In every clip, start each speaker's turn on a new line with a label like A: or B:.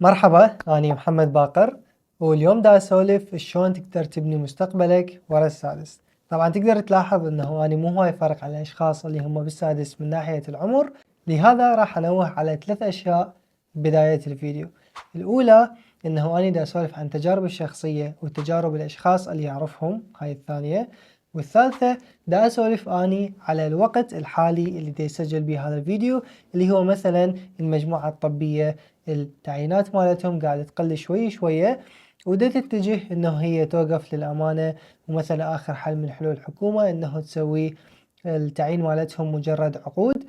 A: مرحبا، أنا محمد باقر، واليوم دا أسولف شلون تقدر تبني مستقبلك ورا السادس. طبعا تقدر تلاحظ أنه أنا مو هواي فرق على الأشخاص اللي هم بالسادس من ناحية العمر، لهذا راح أنوه على 3 أشياء بداية الفيديو. الأولى أنه أنا دا أسولف عن تجاربي الشخصية وتجارب الأشخاص اللي أعرفهم، هاي الثانية. والثالثة دا أسولف أني على الوقت الحالي اللي دا يسجل به هذا الفيديو، اللي هو مثلا المجموعة الطبية التعيينات مالتهم قاعدة تقل شوي شوية، ودا تتجه انه هي توقف للأمانة. ومثلا آخر حل من حلول الحكومة انه تسوي التعيين مالتهم مجرد عقود،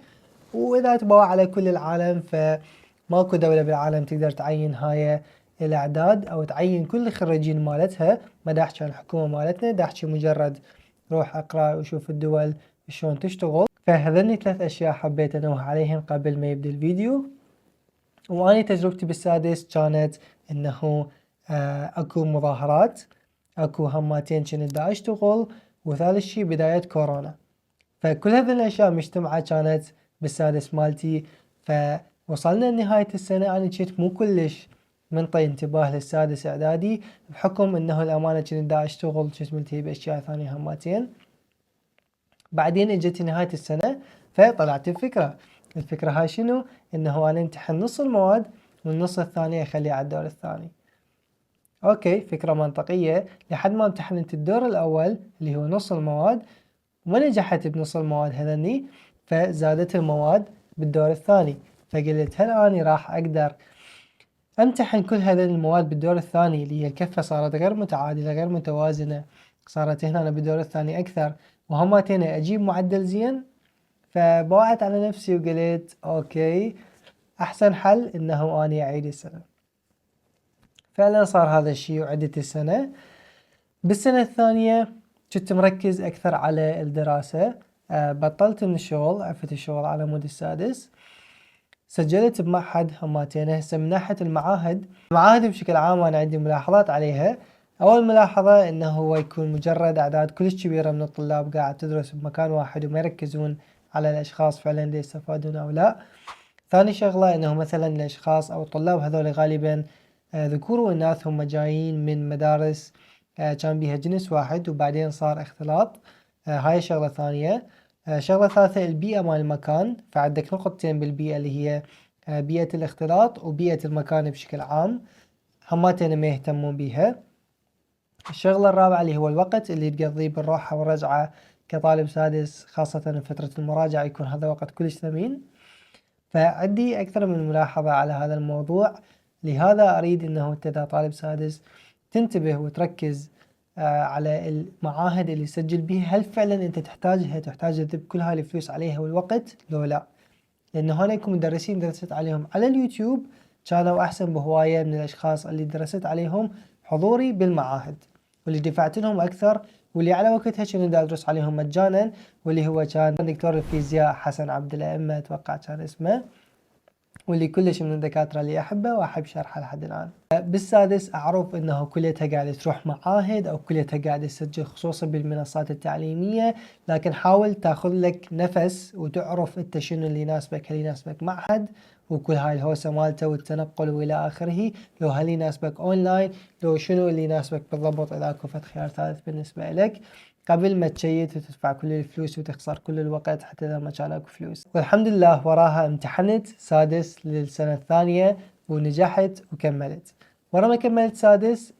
A: وإذا تبوا على كل العالم فماكو دولة بالعالم تقدر تعين هاي الأعداد أو تعين كل الخريجين مالتها. ما دا أحكي عن الحكومة مالتنا، دا أحكي مجرد روح أقرأ وشوف الدول شلون تشتغل. فهذني 3 أشياء حبيت أنوه عليهم قبل ما يبدأ الفيديو. وأني تجربتي بالسادس كانت إنه أكو مظاهرات، أكو هماتين كنت دا أشتغل، وثالث شي بداية كورونا. فكل هذه الأشياء مجتمعة كانت بالسادس مالتي. فوصلنا لنهاية السنة أنا كنت مو كلش منطي انتباه للسادس إعدادي، بحكم إنه الأمانة كنت دا أشتغل كنت ملتهي بأشياء ثانية هماتين. بعدين اجت نهاية السنة فطلعت الفكرة هاي شنو؟ انه انا امتحن نص المواد والنص الثاني اخليه على الدور الثاني. اوكي، فكرة منطقية لحد ما امتحنت الدور الاول اللي هو نص المواد، وما نجحت بنص المواد هذني، فزادت المواد بالدور الثاني. فقلت هل اني راح اقدر امتحن كل هذه المواد بالدور الثاني اللي هي الكفة صارت غير متعادلة غير متوازنة، صارت هنا أنا بالدور الثاني أكثر وهمتين أجيب معدل زين؟ فبوعت على نفسي وقلت أوكي، أحسن حل إنه أني أعيد السنة. فعلا صار هذا الشيء وعدت السنة. بالسنة الثانية كنت مركز أكثر على الدراسة. بطلت من الشغل، عفت الشغل على مود السادس. سجلت بمعهد هماتين. هسه من ناحية المعاهد بشكل عام أنا عندي ملاحظات عليها. أول ملاحظة إنه هو يكون مجرد أعداد كلش كبيرة من الطلاب قاعد تدرس بمكان واحد وما يركزون على الأشخاص فعلا دي يستفادون أو لا. ثاني شغلة إنه مثلا الأشخاص أو الطلاب هذول غالبا ذكور وإناث هم جايين من مدارس كان بيها جنس واحد وبعدين صار اختلاط. هاي شغلة ثانية. شغلة ثالثة البيئة مال المكان. فعندك نقطتين بالبيئة اللي هي بيئة الاختلاط وبيئة المكان بشكل عام، هماتين ما يهتمون بيها. الشغلة الرابعة اللي هو الوقت اللي تقضيه بالروحة والرجعة كطالب سادس، خاصة فترة المراجعة يكون هذا وقت كلش ثمين. فعندي أكثر من ملاحظة على هذا الموضوع، لهذا أريد أنه أنت إذا طالب سادس تنتبه وتركز على المعاهد اللي سجل بيها. هل فعلا أنت تحتاج تذب كل هاي الفلوس عليها والوقت لو لا؟ لأنه هناك مدرسين درست عليهم على اليوتيوب كانوا أحسن بهواية من الأشخاص اللي درست عليهم حضوري بالمعاهد، واللي دفعت لهم أكثر، واللي على وقتها كنت أدرس عليهم مجانا، واللي هو كان دكتور الفيزياء حسن عبد الأئمة أتوقع كان اسمه، واللي كلش من الدكاترة اللي أحبه وأحب شرحه لحد الآن. بالسادس أعرف أنه كليتها قاعدة تروح معاهد أو كليتها قاعدة تسجل خصوصا بالمنصات التعليمية، لكن حاول تاخذ لك نفس وتعرف أنت شنو اللي يناسبك. هل يناسبك معهد وكل هاي الهوسة مالته والتنقل وإلى آخره، لو هل يناسبك أونلاين، لو شنو اللي يناسبك بالضبط إذا أكو فد خيار ثالث بالنسبة لك، قبل ما تشيت وتدفع كل الفلوس وتخسر كل الوقت حتى إذا ما كان أكو فلوس. والحمد لله وراها امتحنت سادس للسنة الثانية ونجحت وكملت. ورا ما كملت سادس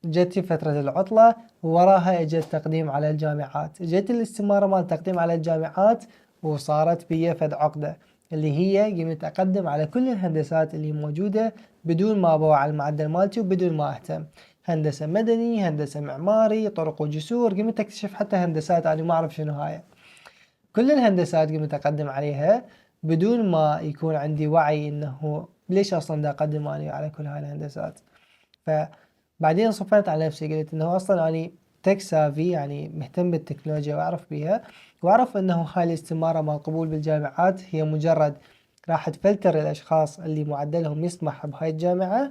A: جت فترة العطلة، ووراها اجت تقديم على الجامعات. اجت الاستمارة مال تقديم على الجامعات وصارت بي فد عقدة، اللي هي قمت أقدم على كل الهندسات اللي موجودة بدون ما أبوع على المعدل مالتي وبدون ما أهتم. هندسة مدني، هندسة معماري، طرق وجسور، قمت أكتشف حتى هندسات أنا ما أعرف شنو هاي. كل الهندسات قمت أقدم عليها بدون ما يكون عندي وعي إنه ليش أصلا دا أقدم أنا على كل هاي الهندسات. فبعدين صفنت على نفسي قلت إنه أصلا أنا تك سافي، يعني مهتم بالتكنولوجيا وأعرف بيها، وأعرف إنه هاي الاستمارة مال القبول بالجامعات هي مجرد راح تفلتر الأشخاص اللي معدلهم يسمح بهاي الجامعة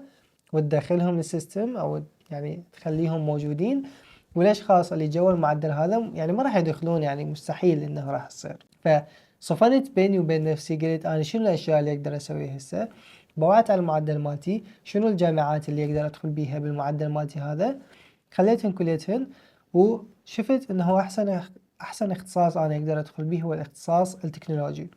A: وتدخلهم السيستم أو يعني تخليهم موجودين، والاشخاص اللي جوا المعدل هذا يعني ما راح يدخلون، يعني مستحيل انه راح تصير. فصفنت بيني وبين نفسي قلت انا شنو الاشياء اللي اقدر اسويها هسه. بوعت على المعدل مالتي شنو الجامعات اللي اقدر ادخل بيها بالمعدل مالتي هذا، خليتهن كليتهن، وشفت انه احسن اختصاص انا اقدر ادخل به هو الاختصاص التكنولوجي.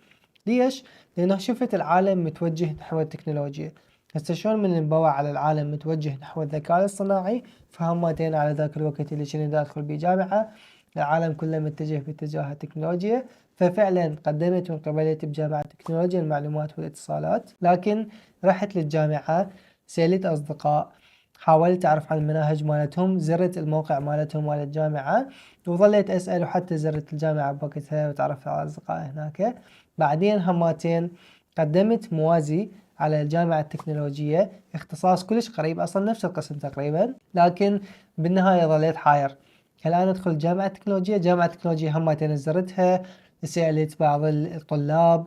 A: ليش؟ لانه شفت العالم متوجه نحو التكنولوجيا. هسه شلون من نبوع على العالم متوجه نحو الذكاء الاصطناعي، فهمتين على ذاك الوقت اللي كنت ادخل بيه جامعة العالم كله متجه باتجاه التكنولوجيا، ففعلا قدمت وانقبلت بجامعة تكنولوجيا المعلومات والاتصالات. لكن رحت للجامعة، سألت أصدقاء، حاولت أعرف عن المناهج مالتهم، زرت الموقع مالتهم مال الجامعة وظليت أسأل، وحتى زرت الجامعة بوقتها وتعرفت على أصدقاء هناك. بعدين هماتين قدمت موازي على الجامعة التكنولوجية، اختصاص كلش قريب، أصلا نفس القسم تقريبا، لكن بالنهاية ظليت حاير هل أنا أدخل جامعة التكنولوجيا؟ جامعة التكنولوجيا هماتين زرتها، سألت بعض الطلاب،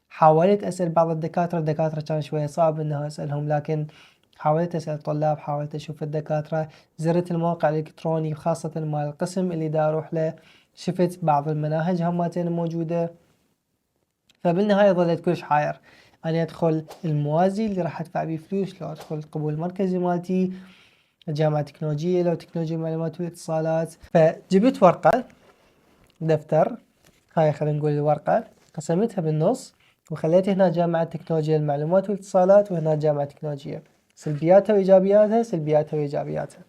A: حاولت أسأل بعض الدكاترة كان شوية صعب إنه أسألهم، لكن حاولت أسأل الطلاب، حاولت أشوف الدكاترة، زرت الموقع الإلكتروني خاصة مال القسم اللي دا أروح له، شفت بعض المناهج هماتين موجودة. فبالنهاية ظليت كلش حاير، أنا أدخل الموازي اللي راح أدفع بيه فلوس، لو أدخل القبول المركزي مالتي جامعة تكنولوجية، لو تكنولوجيا المعلومات والاتصالات. فجبت ورقة دفتر، هاي خلينا نقول الورقة، قسمتها بالنص وخليت هنا جامعة تكنولوجيا المعلومات والاتصالات وهنا جامعة تكنولوجيا، سلبياتها وإيجابياتها، سلبياتها وإيجابياتها.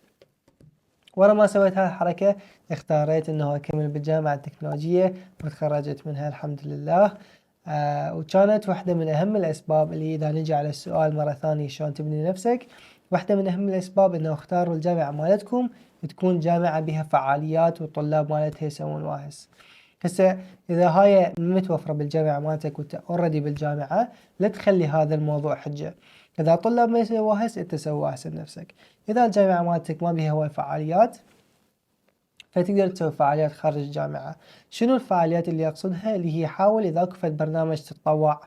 A: ورا ما سويت هاي الحركة اختاريت انه اكمل بالجامعة التكنولوجية وتخرجت منها الحمد لله. وكانت واحدة من اهم الاسباب اللي اذا نجي على السؤال مرة ثانية شلون تبني نفسك، واحدة من اهم الاسباب انه اختاروا الجامعة مالتكم تكون جامعة بها فعاليات والطلاب مالتها يسوون واهس. هسه اذا هاي متوفرة بالجامعة مالتك وانت اوريدي بالجامعة، لا تخلي هذا الموضوع حجة. اذا طلاب ما يسووا هسه انت سووا احسن نفسك. اذا الجامعة مالتك ما بيها هواي فعاليات، فتقدر تسوي فعاليات خارج الجامعة. شنو الفعاليات اللي اقصدها؟ اللي هي حاول اذا اكو فد برنامج تتطوع،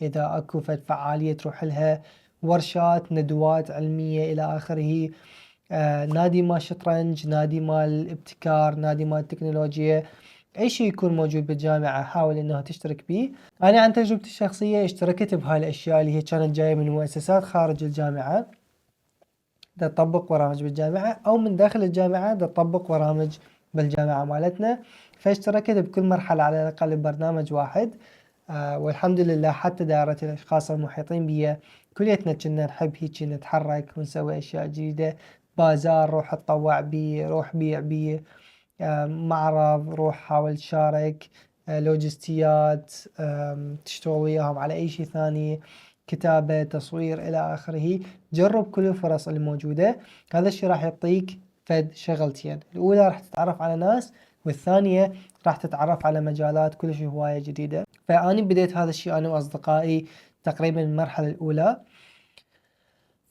A: اذا اكو فد فعالية تروح لها، ورشات، ندوات علمية الى اخره، نادي مال شطرنج، نادي مال ابتكار، نادي مال تكنولوجيا، اي شيء يكون موجود بالجامعة حاول انه تشترك بيه. انا عن تجربتي الشخصية اشتركت بهاي الاشياء اللي هي كانت جاية من مؤسسات خارج الجامعة تطبق برامج بالجامعة، او من داخل الجامعة تطبق برامج بالجامعة مالتنا. فاشتركت بكل مرحلة على الاقل ببرنامج واحد. والحمد لله حتى دائرة الاشخاص المحيطين بي كليتنا كنا نحب هيك نتحرك ونسوي اشياء جديدة، بازار روح اتطوع بيه، روح بيع بيه، معرض روح حاول تشارك، لوجستيات، تشتغل وياهم على اي شيء ثاني، كتابة، تصوير الى اخره. جرب كل الفرص اللي موجودة، هذا الشيء راح يعطيك فد شغلتين، الاولى راح تتعرف على ناس، والثانية راح تتعرف على مجالات كلش هواية جديدة. فأنا بديت هذا الشيء أنا وأصدقائي تقريبا المرحلة الأولى،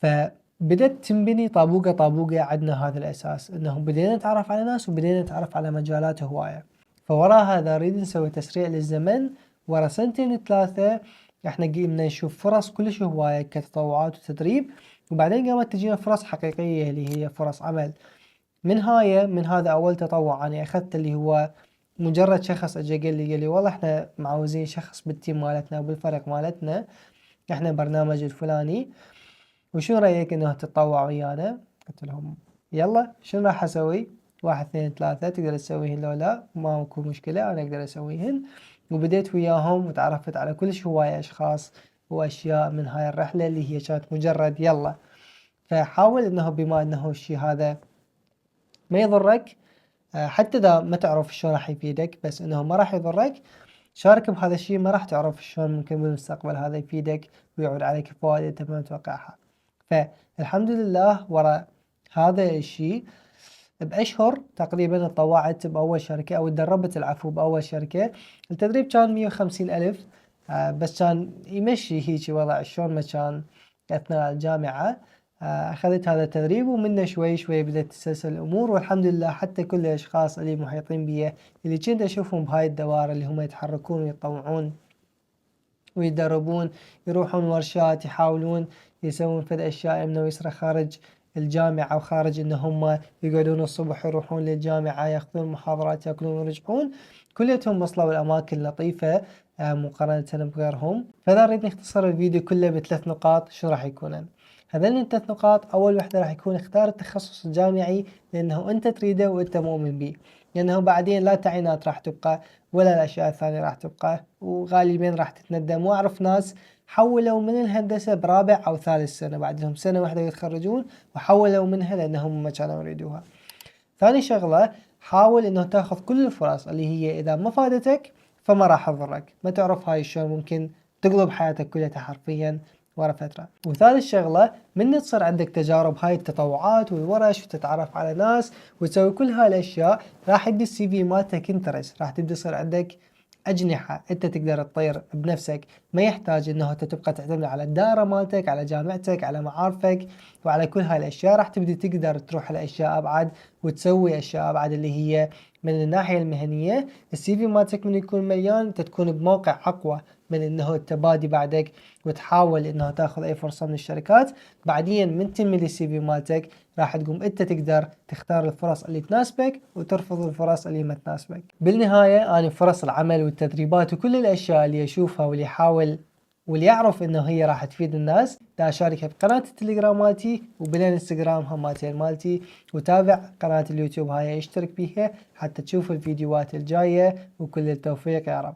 A: فبدت تنبني طابوقة طابوقة عندنا هذا الأساس، إنه بدينا نتعرف على ناس وبدينا نتعرف على مجالات هواية. فورا هذا نريد نسوي تسريع للزمن، ورا سنتين ثلاثة احنا قمنا نشوف فرص كلش هواية كتطوعات وتدريب، وبعدين قامت تجينا فرص حقيقية اللي هي فرص عمل. من هذا أول تطوع أنا أخذت، اللي هو مجرد شخص اجى قال لي والله احنا معوزين شخص بالتيم مالتنا وبالفريق مالتنا، احنا برنامج الفلاني، وشو رأيك انه تتطوع ويانا؟ قلت لهم يلا شنو راح اسوي؟ واحد اثنين ثلاثة، تقدر تسويهن لو لا ما اكو مشكلة انا اقدر اسويهن. وبديت وياهم وتعرفت على كلش هواية اشخاص واشياء من هاي الرحلة اللي هي كانت مجرد يلا. فحاول انه بما انه الشيء هذا ما يضرك، حتى اذا ما تعرف شلون راح يفيدك، بس انه ما راح يضرك، شارك بهذا الشيء، ما راح تعرف شلون ممكن بالمستقبل هذا يفيدك ويعود عليك فوائد انت ما متوقعها. فالحمد لله ورا هذا الشيء بأشهر تقريبا اتطوعت بأول شركة، أو تدربت العفو بأول شركة. التدريب كان 150 ألف، بس كان يمشي هيك وضع شلون ما كان أثناء الجامعة. أخذت هذا التدريب ومنه شوي شوي بدأت تسلسل الأمور، والحمد لله حتى كل الأشخاص اللي محيطين بي اللي كنت أشوفهم بهاي الدوائر اللي هم يتحركون ويتطوعون ويدربون، يروحون ورشات، يحاولون يسوون فد أشياء يمنى ويسرى خارج الجامعة وخارج إن هم يقعدون الصبح يروحون للجامعة ياخذون محاضرات ياكلون ويرجعون، كليتهم وصلوا لأماكن لطيفة مقارنة بغيرهم. فإذا نريد نختصر الفيديو كله ب3 نقاط شو راح يكونن؟ هذين ال3 نقاط، أول وحدة راح يكون اختار التخصص الجامعي لأنه أنت تريده وأنت مؤمن به، لأنه بعدين لا التعيينات راح تبقى ولا الأشياء الثانية راح تبقى، وغالبا راح تتندم. وأعرف ناس حولوا من الهندسة برابع أو ثالث سنة، بعد لهم سنة واحدة يتخرجون وحولوا منها لأنهم ما كانوا يريدوها. ثاني شغلة، حاول إنه تاخذ كل الفرص اللي هي إذا ما فادتك فما راح تضرك، ما تعرف هاي شلون ممكن تقلب حياتك كلها حرفيا ورا فترة. وثالث شغلة، من تصير عندك تجارب هاي التطوعات والورش وتتعرف على ناس وتسوي كل هاي الأشياء، راح يبدي السي في مالتك انترس، راح تبدي يصير عندك أجنحة، أنت تقدر تطير بنفسك، ما يحتاج إنه أنت تبقى تعتمد على الدائرة مالتك، على جامعتك، على معارفك وعلى كل هاي الأشياء. راح تبدي تقدر تروح لأشياء أبعد وتسوي أشياء أبعد اللي هي من الناحية المهنية. السي في مالتك من يكون مليان أنت تكون بموقع أقوى من إنه التبادي بعدك وتحاول إنه تاخذ أي فرصة من الشركات. بعدين من تملي السي في مالتك راح تقوم أنت تقدر تختار الفرص اللي تناسبك وترفض الفرص اللي ما تناسبك. بالنهاية أنا فرص العمل والتدريبات وكل الأشياء اللي أشوفها واللي يحاول واللي يعرف انه هي راح تفيد الناس دا اشاركها بقناة التليجرام مالتي وبالانستغرام هماتين مالتي، وتابع قناة اليوتيوب هاي اشترك بيها حتى تشوف الفيديوهات الجاية، وكل التوفيق يا رب.